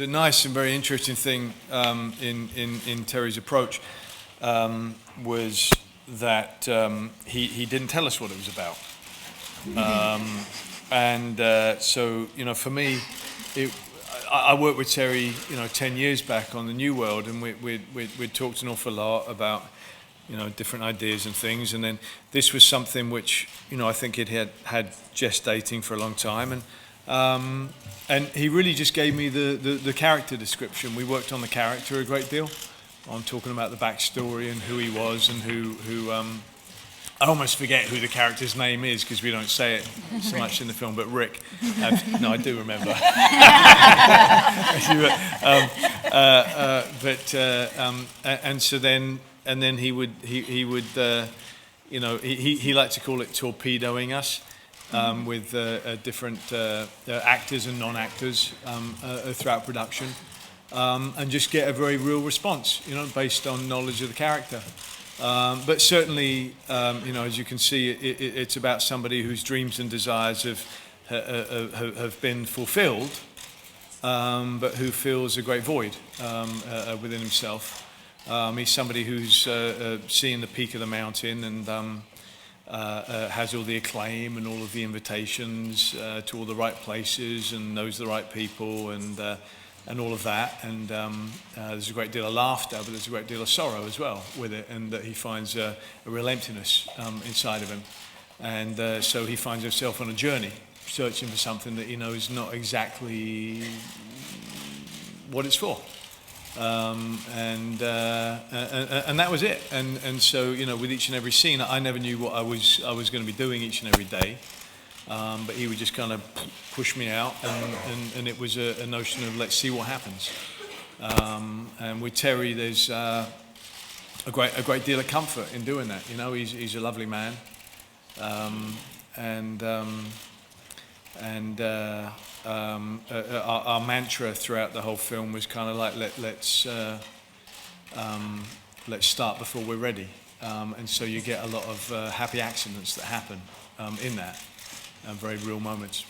nice and very interesting thing in Terry's approach was that he didn't tell us what it was about. So, for me, I worked with Terry, 10 years back on the New World, and we'd talked an awful lot about, different ideas and things. And then this was something which, I think it had gestating for a long time. And he really just gave me the character description. We worked on the character a great deal. I'm talking about the backstory and who he was and who I almost forget who the character's name is because we don't say it so much in the film, but Rick. No, I do remember. And then he would he liked to call it torpedoing us with different actors and non-actors throughout production, and just get a very real response, based on knowledge of the character. But certainly, as you can see, it's about somebody whose dreams and desires have been fulfilled, but who feels a great void within himself. He's somebody who's seeing the peak of the mountain and has all the acclaim and all of the invitations to all the right places and knows the right people and all of that, and there's a great deal of laughter, but there's a great deal of sorrow as well with it, and that he finds a real emptiness inside of him, and so he finds himself on a journey, searching for something that he knows not exactly what it's for, and that was it, and so with each and every scene, I never knew what I was going to be doing each and every day. But he would just kind of push me out, and it was a notion of let's see what happens. And with Terry, there's a great deal of comfort in doing that. He's a lovely man, our mantra throughout the whole film was kind of like let's start before we're ready, and so you get a lot of happy accidents that happen in that. Very real moments.